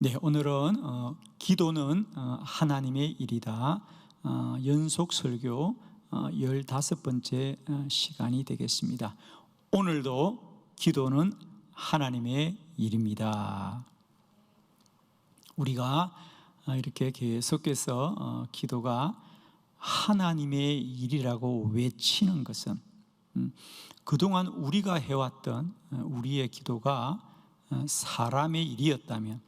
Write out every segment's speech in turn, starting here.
네, 오늘은 기도는 하나님의 일이다. 연속 설교 15번째 시간이 되겠습니다. 오늘도 기도는 하나님의 일입니다. 우리가 이렇게 계속해서 기도가 하나님의 일이라고 외치는 것은 그동안 우리가 해왔던 우리의 기도가 사람의 일이었다면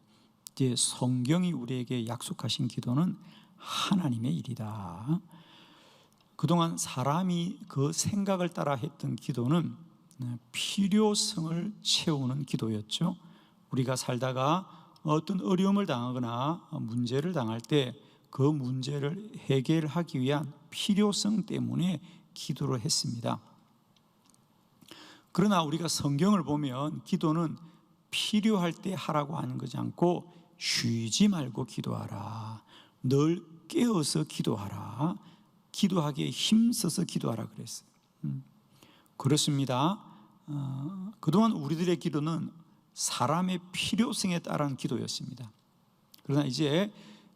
이제 성경이 우리에게 약속하신 기도는 하나님의 일이다. 그동안 사람이 그 생각을 따라 했던 기도는 필요성을 채우는 기도였죠. 우리가 살다가 어떤 어려움을 당하거나 문제를 당할 때 그 문제를 해결하기 위한 필요성 때문에 기도를 했습니다. 그러나 우리가 성경을 보면 기도는 필요할 때 하라고 하는 것이 않고 쉬지 말고 기도하라, 늘 깨어서 기도하라, 기도하기에 힘써서 기도하라 그랬어요. 그렇습니다. 그동안 우리들의 기도는 사람의 필요성에 따른 기도였습니다. 그러나 이제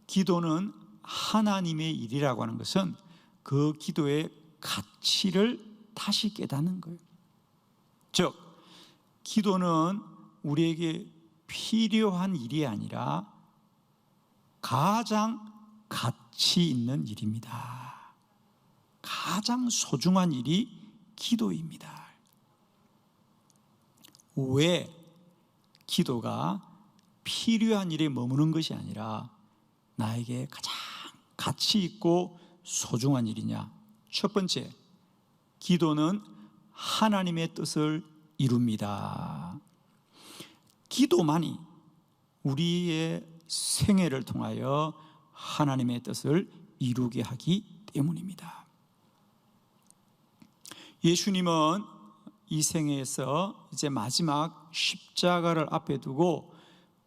기도는 하나님의 일이라고 하는 것은 그 기도의 가치를 다시 깨닫는 거예요. 즉, 기도는 우리에게 필요한 일이 아니라 가장 가치 있는 일입니다. 가장 소중한 일이 기도입니다. 왜 기도가 필요한 일에 머무는 것이 아니라 나에게 가장 가치 있고 소중한 일이냐? 첫 번째, 기도는 하나님의 뜻을 이룹니다. 기도만이 우리의 생애를 통하여 하나님의 뜻을 이루게 하기 때문입니다. 예수님은 이 생애에서 이제 마지막 십자가를 앞에 두고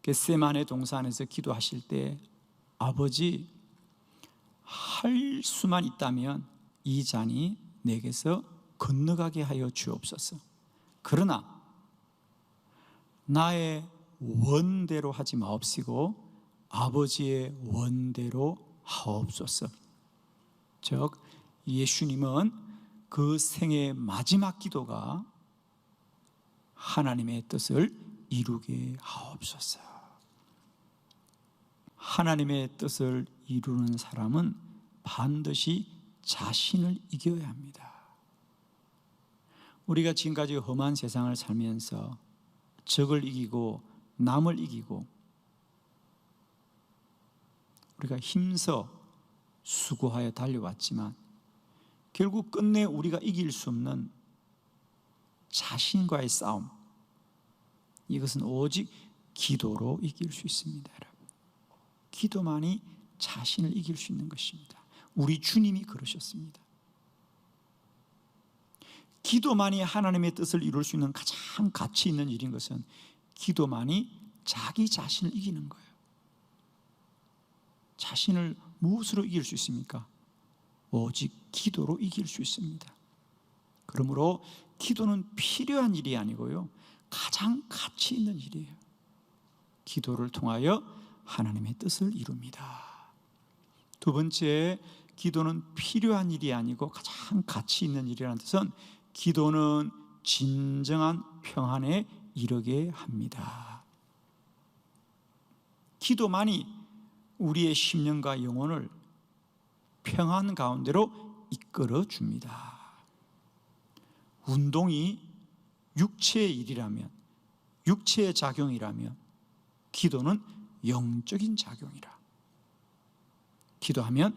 겟세마네 동산에서 기도하실 때 아버지, 할 수만 있다면 이 잔이 내게서 건너가게 하여 주옵소서. 그러나 나의 원대로 하지 마옵시고 아버지의 원대로 하옵소서. 즉, 예수님은 그 생애의 마지막 기도가 하나님의 뜻을 이루게 하옵소서. 하나님의 뜻을 이루는 사람은 반드시 자신을 이겨야 합니다. 우리가 지금까지 험한 세상을 살면서 적을 이기고 남을 이기고 우리가 힘써 수고하여 달려왔지만 결국 끝내 우리가 이길 수 없는 자신과의 싸움, 이것은 오직 기도로 이길 수 있습니다. 여러분, 기도만이 자신을 이길 수 있는 것입니다. 우리 주님이 그러셨습니다. 기도만이 하나님의 뜻을 이룰 수 있는 가장 가치 있는 일인 것은 기도만이 자기 자신을 이기는 거예요. 자신을 무엇으로 이길 수 있습니까? 오직 기도로 이길 수 있습니다. 그러므로 기도는 필요한 일이 아니고요, 가장 가치 있는 일이에요. 기도를 통하여 하나님의 뜻을 이룹니다. 두 번째, 기도는 필요한 일이 아니고 가장 가치 있는 일이라는 뜻은 기도는 진정한 평안에 이르게 합니다. 기도만이 우리의 심령과 영혼을 평안 가운데로 이끌어 줍니다. 운동이 육체의 일이라면, 육체의 작용이라면 기도는 영적인 작용이라. 기도하면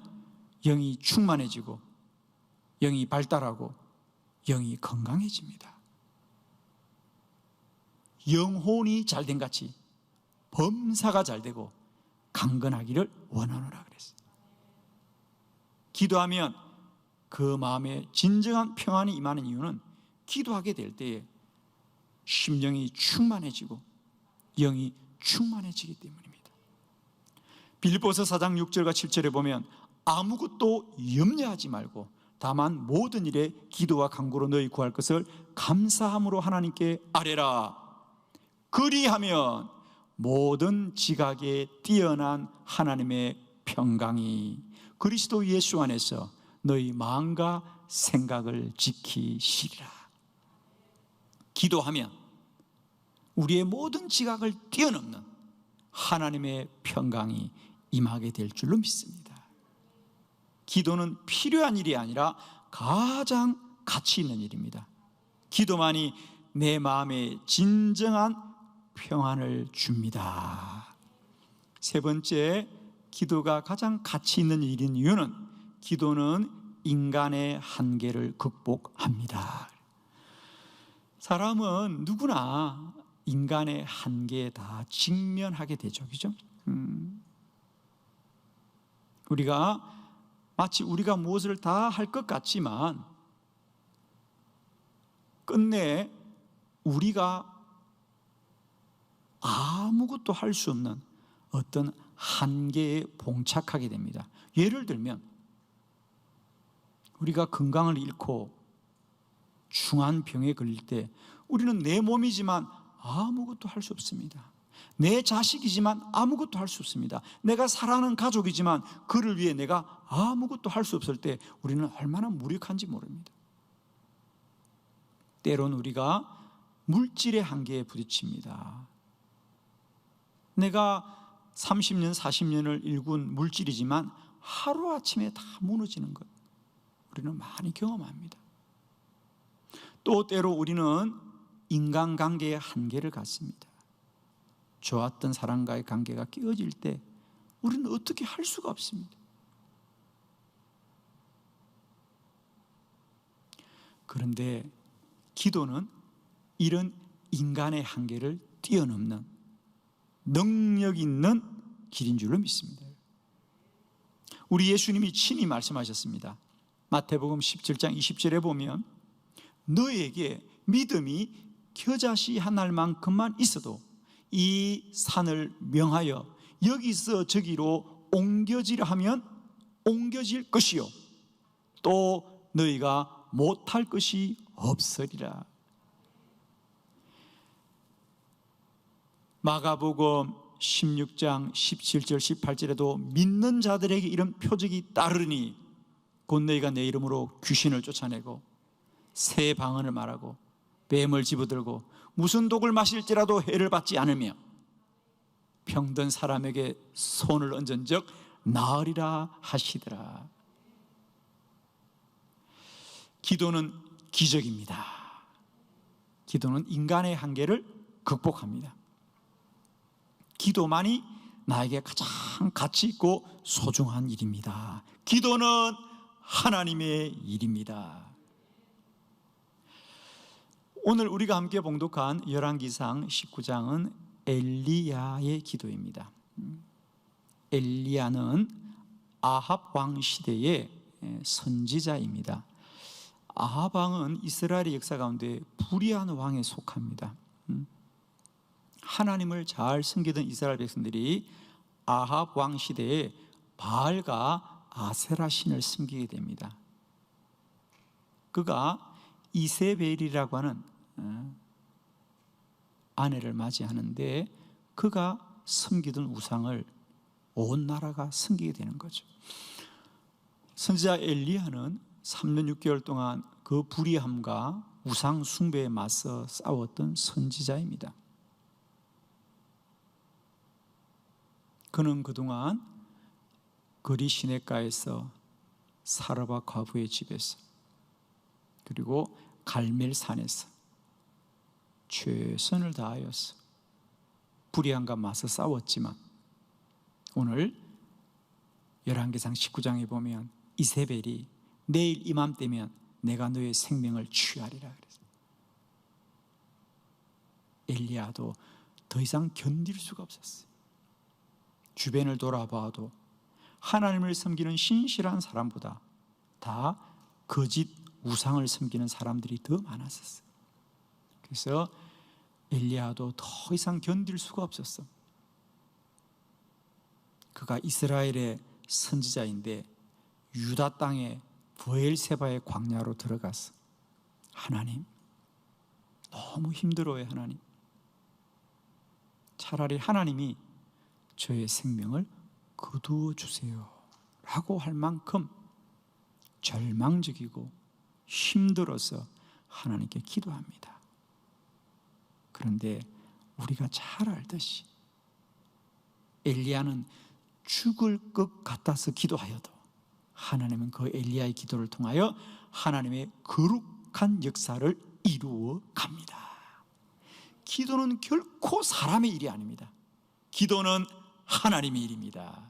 영이 충만해지고 영이 발달하고 영이 건강해집니다. 영혼이 잘된 같이 범사가 잘되고 강건하기를 원하노라 그랬어요. 기도하면 그 마음에 진정한 평안이 임하는 이유는 기도하게 될 때에 심령이 충만해지고 영이 충만해지기 때문입니다. 빌립보서 4장 6절과 7절에 보면 아무것도 염려하지 말고 다만 모든 일에 기도와 간구로 너희 구할 것을 감사함으로 하나님께 아뢰라. 그리하면 모든 지각에 뛰어난 하나님의 평강이 그리스도 예수 안에서 너희 마음과 생각을 지키시리라. 기도하면 우리의 모든 지각을 뛰어넘는 하나님의 평강이 임하게 될 줄로 믿습니다. 기도는 필요한 일이 아니라 가장 가치 있는 일입니다. 기도만이 내 마음에 진정한 평안을 줍니다. 세 번째, 기도가 가장 가치 있는 일인 이유는 기도는 인간의 한계를 극복합니다. 사람은 누구나 인간의 한계에 다 직면하게 되죠. 그죠? 우리가 마치 우리가 무엇을 다 할 것 같지만 끝내 우리가 아무것도 할 수 없는 어떤 한계에 봉착하게 됩니다. 예를 들면 우리가 건강을 잃고 중한 병에 걸릴 때 우리는 내 몸이지만 아무것도 할 수 없습니다. 내 자식이지만 아무것도 할 수 없습니다. 내가 사랑하는 가족이지만 그를 위해 내가 아무것도 할 수 없을 때 우리는 얼마나 무력한지 모릅니다. 때론 우리가 물질의 한계에 부딪힙니다. 내가 30년, 40년을 일군 물질이지만 하루아침에 다 무너지는 것 우리는 많이 경험합니다. 또 때로 우리는 인간관계의 한계를 갖습니다. 좋았던 사람과의 관계가 깨어질 때 우리는 어떻게 할 수가 없습니다. 그런데 기도는 이런 인간의 한계를 뛰어넘는 능력 있는 길인 줄로 믿습니다. 우리 예수님이 친히 말씀하셨습니다. 마태복음 17장 20절에 보면 너에게 믿음이 겨자씨 한 알만큼만 있어도 이 산을 명하여 여기서 저기로 옮겨지려 하면 옮겨질 것이요 또 너희가 못할 것이 없으리라. 마가복음 16장 17절 18절에도 믿는 자들에게 이런 표적이 따르니 곧 너희가 내 이름으로 귀신을 쫓아내고 새 방언을 말하고 뱀을 집어들고 무슨 독을 마실지라도 해를 받지 않으며 병든 사람에게 손을 얹은 적 나으리라 하시더라. 기도는 기적입니다. 기도는 인간의 한계를 극복합니다. 기도만이 나에게 가장 가치 있고 소중한 일입니다. 기도는 하나님의 일입니다. 오늘 우리가 함께 봉독한 열왕기상 19장은 엘리야의 기도입니다. 엘리야는 아합 왕 시대의 선지자입니다. 아합 왕은 이스라엘의 역사 가운데 불의한 왕에 속합니다. 하나님을 잘 섬기던 이스라엘 백성들이 아합 왕 시대에 바알과 아세라 신을 섬기게 됩니다. 그가 이세벨이라고 하는 아내를 맞이하는데 그가 섬기던 우상을 온 나라가 섬기게 되는 거죠. 선지자 엘리야는 3년 6개월 동안 그 불의함과 우상 숭배에 맞서 싸웠던 선지자입니다. 그는 그동안 거리 시냇가에서 사르밧 과부의 집에서 그리고 갈멜산에서 최선을 다하여서 불의함과 맞서 싸웠지만 오늘 열왕기상 19장에 보면 이세벨이 내일 이맘때면 내가 너의 생명을 취하리라 그랬어요. 엘리야도 더 이상 견딜 수가 없었어요. 주변을 돌아봐도 하나님을 섬기는 신실한 사람보다 다 거짓 우상을 섬기는 사람들이 더 많았었어요. 그래서 엘리야도 더 이상 견딜 수가 없었어. 그가 이스라엘의 선지자인데 유다 땅의 브엘세바의 광야로 들어가서 하나님 너무 힘들어요. 하나님 차라리 하나님이 저의 생명을 거두어 주세요 라고 할 만큼 절망적이고 힘들어서 하나님께 기도합니다. 그런데 우리가 잘 알듯이 엘리야는 죽을 것 같아서 기도하여도 하나님은 그 엘리야의 기도를 통하여 하나님의 거룩한 역사를 이루어 갑니다. 기도는 결코 사람의 일이 아닙니다. 기도는 하나님의 일입니다.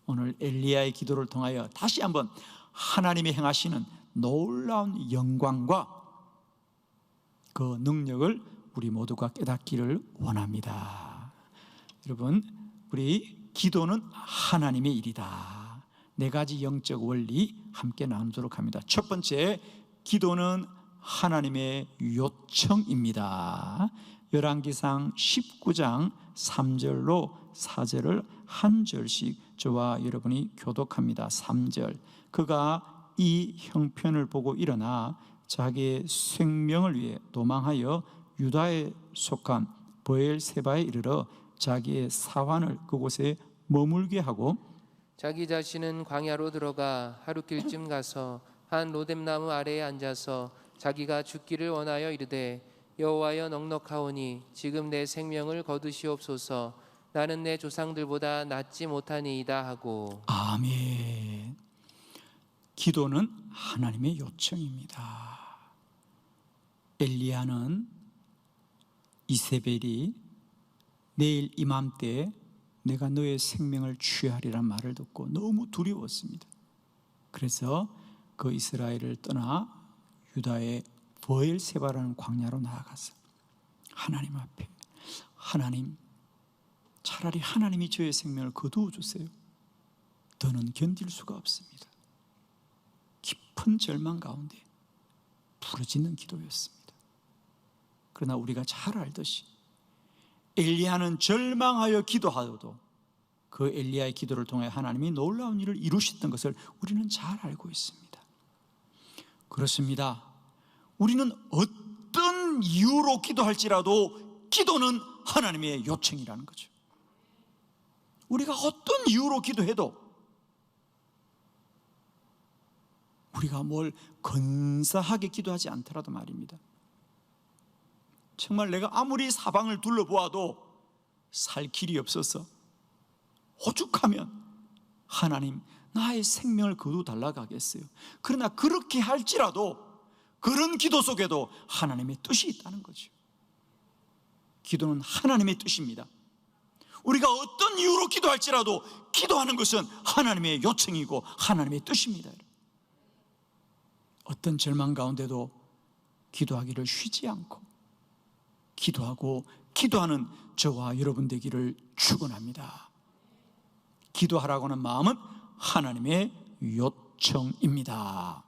오늘 엘리야의 기도를 통하여 다시 한번 하나님이 행하시는 놀라운 영광과 그 능력을 우리 모두가 깨닫기를 원합니다. 여러분, 우리 기도는 하나님의 일이다. 네 가지 영적 원리 함께 나누도록 합니다. 첫 번째, 기도는 하나님의 요청입니다. 열왕기상 19장 3절로 4절을 한 절씩 저와 여러분이 교독합니다. 3절, 그가 이 형편을 보고 일어나 자기의 생명을 위해 도망하여 유다에 속한 브엘세바에 이르러 자기의 사환을 그곳에 머물게 하고 자기 자신은 광야로 들어가 하루길쯤 가서 한 로뎀나무 아래에 앉아서 자기가 죽기를 원하여 이르되 여호와여 넉넉하오니 지금 내 생명을 거두시옵소서. 나는 내 조상들보다 낫지 못하니이다 하고. 아멘. 기도는 하나님의 요청입니다. 엘리야는 이세벨이 내일 이맘때 내가 너의 생명을 취하리란 말을 듣고 너무 두려웠습니다. 그래서 그 이스라엘을 떠나 유다의 브엘세바라는 광야로 나아가서 하나님 앞에, 하나님, 차라리 하나님이 저의 생명을 거두어 주세요. 더는 견딜 수가 없습니다. 깊은 절망 가운데 부르짖는 기도였습니다. 그러나 우리가 잘 알듯이 엘리야는 절망하여 기도하여도 그 엘리야의 기도를 통해 하나님이 놀라운 일을 이루셨던 것을 우리는 잘 알고 있습니다. 그렇습니다. 우리는 어떤 이유로 기도할지라도 기도는 하나님의 요청이라는 거죠. 우리가 어떤 이유로 기도해도 우리가 뭘 근사하게 기도하지 않더라도 말입니다. 정말 내가 아무리 사방을 둘러보아도 살 길이 없어서 오죽하면 하나님 나의 생명을 거두달라고 하겠어요. 그러나 그렇게 할지라도 그런 기도 속에도 하나님의 뜻이 있다는 거죠. 기도는 하나님의 뜻입니다. 우리가 어떤 이유로 기도할지라도 기도하는 것은 하나님의 요청이고 하나님의 뜻입니다. 어떤 절망 가운데도 기도하기를 쉬지 않고 기도하고 기도하는 저와 여러분 되기를 축원합니다. 기도하라고 하는 마음은 하나님의 요청입니다.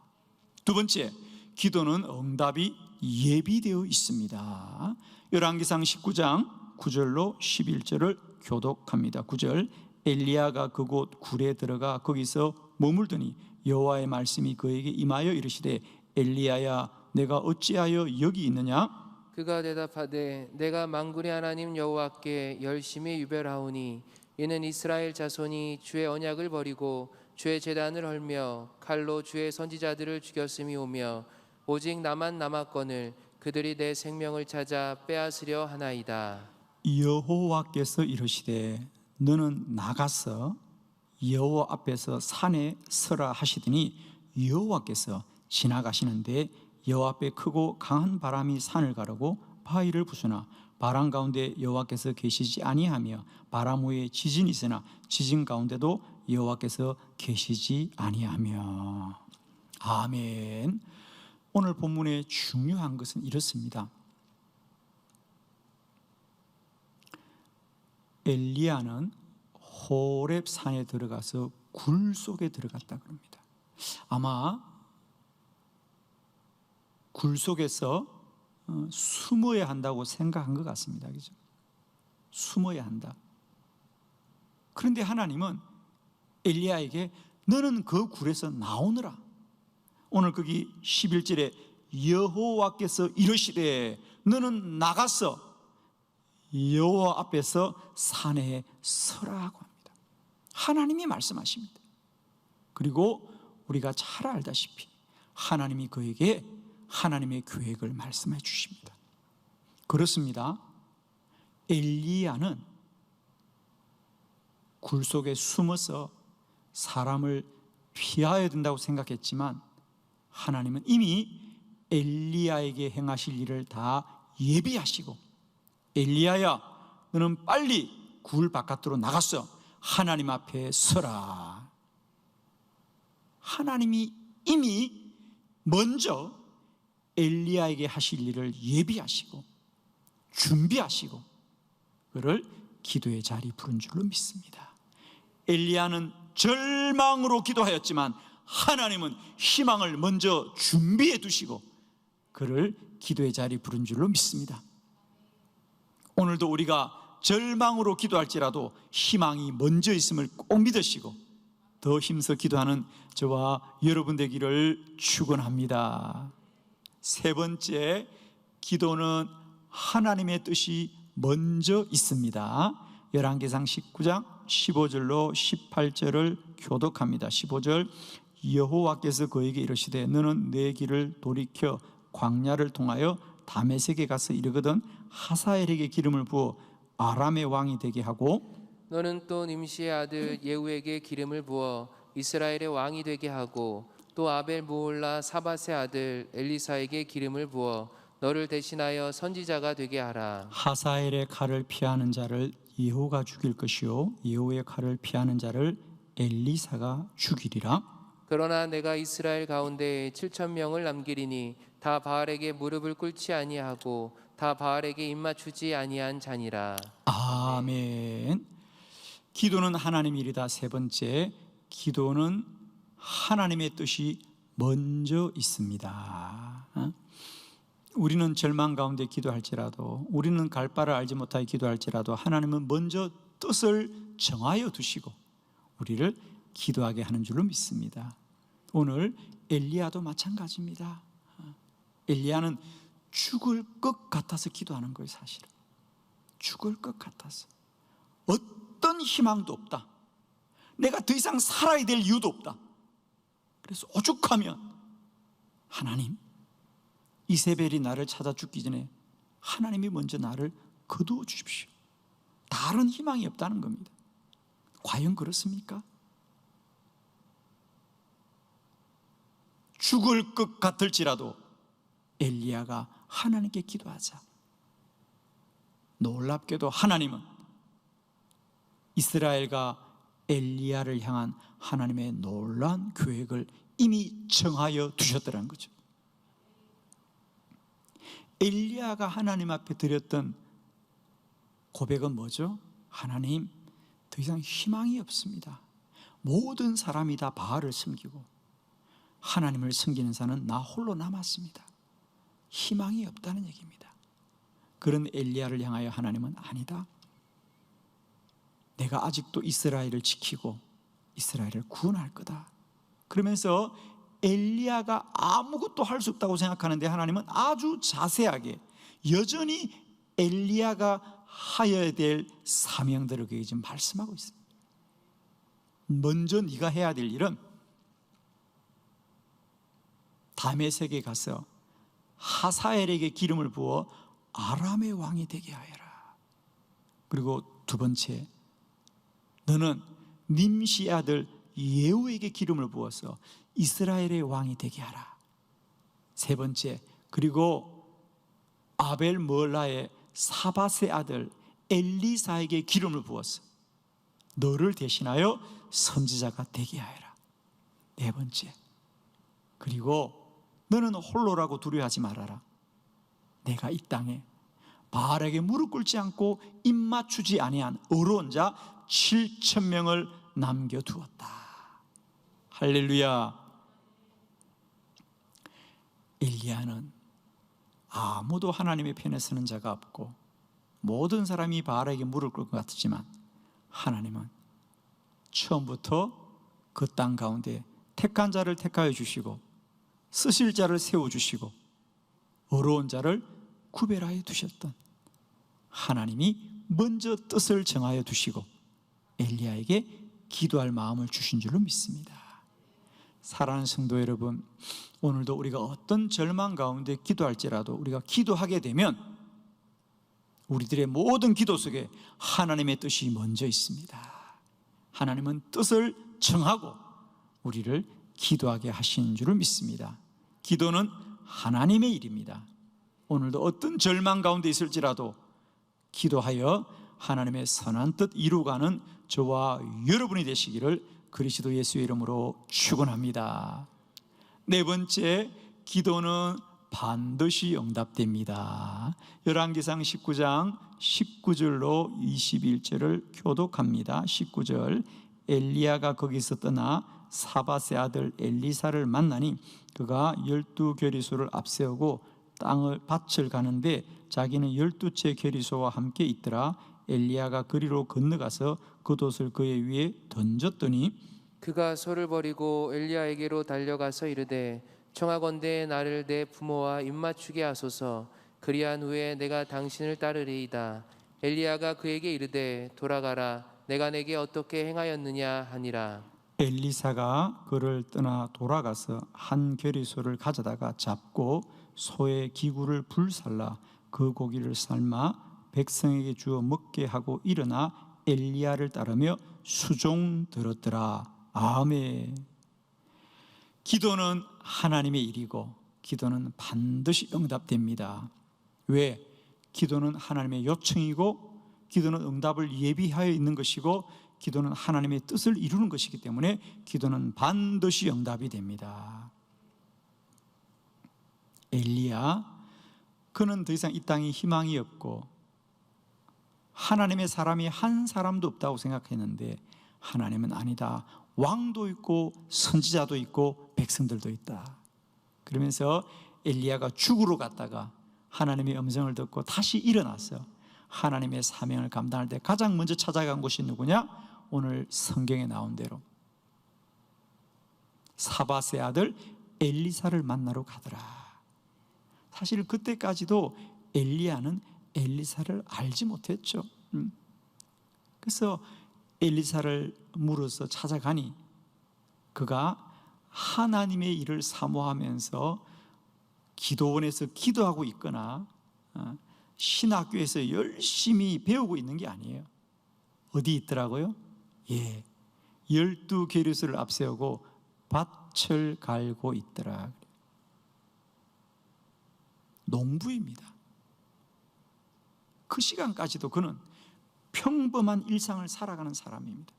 두 번째, 기도는 응답이 예비되어 있습니다. 열왕기상 19장 9절로 11절을 교독합니다. 9절, 엘리야가 그곳 굴에 들어가 거기서 머물더니 여호와의 말씀이 그에게 임하여 이르시되 엘리야야 내가 어찌하여 여기 있느냐? 그가 대답하되 내가 만군의 하나님 여호와께 열심히 유별하오니 이는 이스라엘 자손이 주의 언약을 버리고 주의 제단을 헐며 칼로 주의 선지자들을 죽였음이오며 오직 나만 남았거늘 그들이 내 생명을 찾아 빼앗으려 하나이다. 여호와께서 이르시되 너는 나가서 여호와 앞에서 산에 서라 하시더니 여호와께서 지나가시는데 여호와 앞에 크고 강한 바람이 산을 가르고 바위를 부수나 바람 가운데 여호와께서 계시지 아니하며 바람 후에 지진이 있으나 지진 가운데도 여호와께서 계시지 아니하며. 아멘. 오늘 본문의 중요한 것은 이렇습니다. 엘리야는 호렙 산에 들어가서 굴 속에 들어갔다 그럽니다. 아마 굴 속에서 숨어야 한다고 생각한 것 같습니다. 그죠? 숨어야 한다. 그런데 하나님은 엘리야에게 너는 그 굴에서 나오너라. 오늘 거기 11절에 여호와께서 이르시되 너는 나가서 여호와 앞에서 산에 서라고 합니다. 하나님이 말씀하십니다. 그리고 우리가 잘 알다시피 하나님이 그에게 하나님의 계획을 말씀해 주십니다. 그렇습니다. 엘리야는 굴 속에 숨어서 사람을 피하여야 된다고 생각했지만 하나님은 이미 엘리야에게 행하실 일을 다 예비하시고, 엘리야야, 너는 빨리 굴 바깥으로 나갔어. 하나님 앞에 서라. 하나님이 이미 먼저 엘리야에게 하실 일을 예비하시고 준비하시고 그를 기도의 자리 부른 줄로 믿습니다. 엘리야는 절망으로 기도하였지만 하나님은 희망을 먼저 준비해 두시고 그를 기도의 자리 부른 줄로 믿습니다. 오늘도 우리가 절망으로 기도할지라도 희망이 먼저 있음을 꼭 믿으시고 더 힘써 기도하는 저와 여러분 되기를 축원합니다. 세 번째, 기도는 하나님의 뜻이 먼저 있습니다. 열왕기상 19장 15절로 18절을 교독합니다. 15절, 여호와께서 그에게 이르시되 너는 내 길을 돌이켜 광야를 통하여 다메섹에 가서 이르거든 하사엘에게 기름을 부어 아람의 왕이 되게 하고 너는 또 nim시의 아들 예후에게 기름을 부어 이스라엘의 왕이 되게 하고 또 아벨 무올라 사밧의 아들 엘리사에게 기름을 부어 너를 대신하여 선지자가 되게 하라. 하사엘의 칼을 피하는 자를 예후가 죽일 것이요 예후의 칼을 피하는 자를 엘리사가 죽이리라. 그러나 내가 이스라엘 가운데 7,000명을 남기리니 다 바알에게 무릎을 꿇지 아니하고 다 바알에게 입맞추지 아니한 자니라. 아멘. 기도는 하나님의 일이다. 세 번째, 기도는 하나님의 뜻이 먼저 있습니다. 우리는 절망 가운데 기도할지라도, 우리는 갈 바를 알지 못하여 기도할지라도 하나님은 먼저 뜻을 정하여 두시고 우리를 기도하게 하는 줄로 믿습니다. 오늘 엘리야도 마찬가지입니다. 엘리야는 죽을 것 같아서 기도하는 거예요. 사실은 죽을 것 같아서 어떤 희망도 없다. 내가 더 이상 살아야 될 이유도 없다. 그래서 오죽하면 하나님, 이세벨이 나를 찾아 죽기 전에 하나님이 먼저 나를 거두어 주십시오. 다른 희망이 없다는 겁니다. 과연 그렇습니까? 죽을 것 같을지라도 엘리야가 하나님께 기도하자. 놀랍게도 하나님은 이스라엘과 엘리야를 향한 하나님의 놀라운 계획을 이미 정하여 두셨더라는 거죠. 엘리야가 하나님 앞에 드렸던 고백은 뭐죠? 하나님, 더 이상 희망이 없습니다. 모든 사람이 다 바알을 섬기고 하나님을 섬기는 자는 나 홀로 남았습니다. 희망이 없다는 얘기입니다. 그런 엘리야를 향하여 하나님은 아니다. 내가 아직도 이스라엘을 지키고 이스라엘을 구원할 거다. 그러면서 엘리야가 아무것도 할 수 없다고 생각하는데 하나님은 아주 자세하게 여전히 엘리야가 하여야 될 사명들을 그에게 지금 말씀하고 있습니다. 먼저 네가 해야 될 일은 다메섹에 가서 하사엘에게 기름을 부어 아람의 왕이 되게 하여라. 그리고 두 번째, 너는 nim시 아들 예후에게 기름을 부어서 이스라엘의 왕이 되게 하라. 세 번째, 그리고 아벨 멀라의 사밧의 아들 엘리사에게 기름을 부어서 너를 대신하여 선지자가 되게 하여라. 네 번째, 그리고 너는 홀로라고 두려워하지 말아라. 내가 이 땅에 바알에게 무릎 꿇지 않고 입 맞추지 아니한 의로운 자 7,000명을 남겨두었다. 할렐루야. 엘리야는 아무도 하나님의 편에 서는 자가 없고 모든 사람이 바알에게 무릎 꿇을 것 같지만 하나님은 처음부터 그 땅 가운데 택한 자를 택하여 주시고 쓰실 자를 세워주시고 어려운 자를 구별하여 두셨던 하나님이 먼저 뜻을 정하여 두시고 엘리야에게 기도할 마음을 주신 줄로 믿습니다. 사랑하는 성도 여러분, 오늘도 우리가 어떤 절망 가운데 기도할지라도 우리가 기도하게 되면 우리들의 모든 기도 속에 하나님의 뜻이 먼저 있습니다. 하나님은 뜻을 정하고 우리를 기도하게 하신 줄을 믿습니다. 기도는 하나님의 일입니다. 오늘도 어떤 절망 가운데 있을지라도 기도하여 하나님의 선한 뜻 이루어가는 저와 여러분이 되시기를 그리스도 예수의 이름으로 축원합니다. 네 번째, 기도는 반드시 응답됩니다. 열왕기상 19장 19절로 21절을 교독합니다. 19절, 엘리야가 거기서 떠나 사밧의 아들 엘리사를 만나니 그가 12겨리소를 앞세우고 밭을 가는데 자기는 12채 겨리소와 함께 있더라. 엘리야가 그리로 건너가서 겉옷을 그의 위에 던졌더니 그가 소를 버리고 엘리야에게로 달려가서 이르되 청하건대 나를 내 부모와 입맞추게 하소서. 그리한 후에 내가 당신을 따르리이다. 엘리야가 그에게 이르되 돌아가라. 내가 내게 어떻게 행하였느냐 하니라. 엘리사가 그를 떠나 돌아가서 한 겨리소를 가져다가 잡고 소의 기구를 불살라 그 고기를 삶아 백성에게 주어 먹게 하고 일어나 엘리야를 따르며 수종 들었더라. 아멘. 기도는 하나님의 일이고 기도는 반드시 응답됩니다. 왜? 기도는 하나님의 요청이고 기도는 응답을 예비하여 있는 것이고 기도는 하나님의 뜻을 이루는 것이기 때문에 기도는 반드시 응답이 됩니다. 엘리야, 그는 더 이상 이 땅에 희망이 없고 하나님의 사람이 한 사람도 없다고 생각했는데 하나님은 아니다. 왕도 있고 선지자도 있고 백성들도 있다. 그러면서 엘리야가 죽으러 갔다가 하나님의 음성을 듣고 다시 일어나서 하나님의 사명을 감당할 때 가장 먼저 찾아간 곳이 누구냐? 오늘 성경에 나온 대로 사밧의 아들 엘리사를 만나러 가더라. 사실 그때까지도 엘리야는 엘리사를 알지 못했죠. 그래서 엘리사를 물어서 찾아가니 그가 하나님의 일을 사모하면서 기도원에서 기도하고 있거나 신학교에서 열심히 배우고 있는 게 아니에요. 어디 있더라고요? 12겨리소를 앞세우고 밭을 갈고 있더라. 농부입니다. 그 시간까지도 그는 평범한 일상을 살아가는 사람입니다.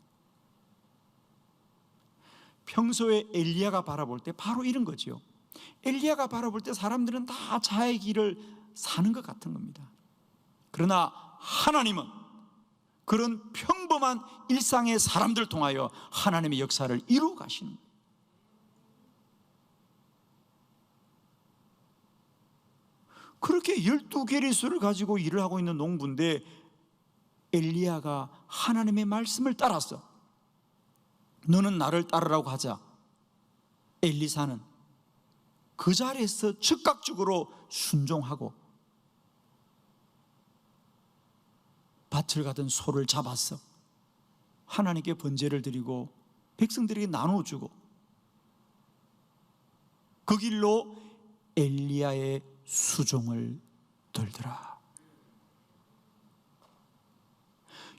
평소에 엘리야가 바라볼 때 바로 이런 거죠. 엘리야가 바라볼 때 사람들은 다 자의 길을 사는 것 같은 겁니다. 그러나 하나님은 그런 평범한 일상의 사람들 통하여 하나님의 역사를 이루어 가시는 거예요. 그렇게 12겨리소를 가지고 일을 하고 있는 농부인데 엘리야가 하나님의 말씀을 따라서 너는 나를 따르라고 하자 엘리사는 그 자리에서 즉각적으로 순종하고 밭을 가던 소를 잡았어. 하나님께 번제를 드리고 백성들에게 나눠주고 그 길로 엘리야의 수종을 들더라.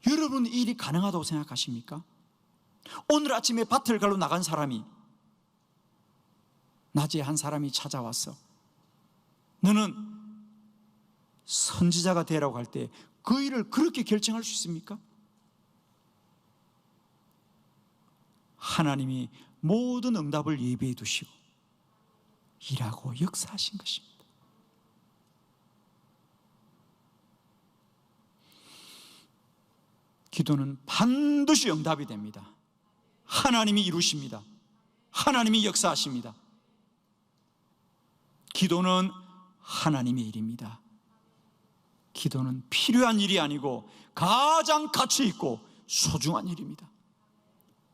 여러분, 이 일이 가능하다고 생각하십니까? 오늘 아침에 밭을 갈러 나간 사람이 낮에 한 사람이 찾아왔어. 너는 선지자가 되라고 할 때 그 일을 그렇게 결정할 수 있습니까? 하나님이 모든 응답을 예비해 두시고 일하고 역사하신 것입니다. 기도는 반드시 응답이 됩니다. 하나님이 이루십니다. 하나님이 역사하십니다. 기도는 하나님의 일입니다. 기도는 필요한 일이 아니고 가장 가치 있고 소중한 일입니다.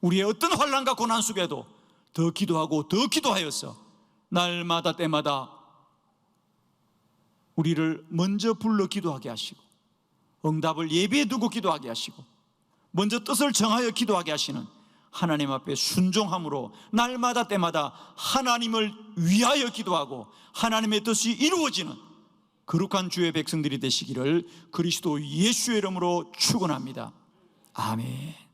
우리의 어떤 환난과 고난 속에도 더 기도하고 더 기도하여서 날마다 때마다 우리를 먼저 불러 기도하게 하시고 응답을 예비해 두고 기도하게 하시고 먼저 뜻을 정하여 기도하게 하시는 하나님 앞에 순종함으로 날마다 때마다 하나님을 위하여 기도하고 하나님의 뜻이 이루어지는 거룩한 주의 백성들이 되시기를 그리스도 예수의 이름으로 축원합니다. 아멘.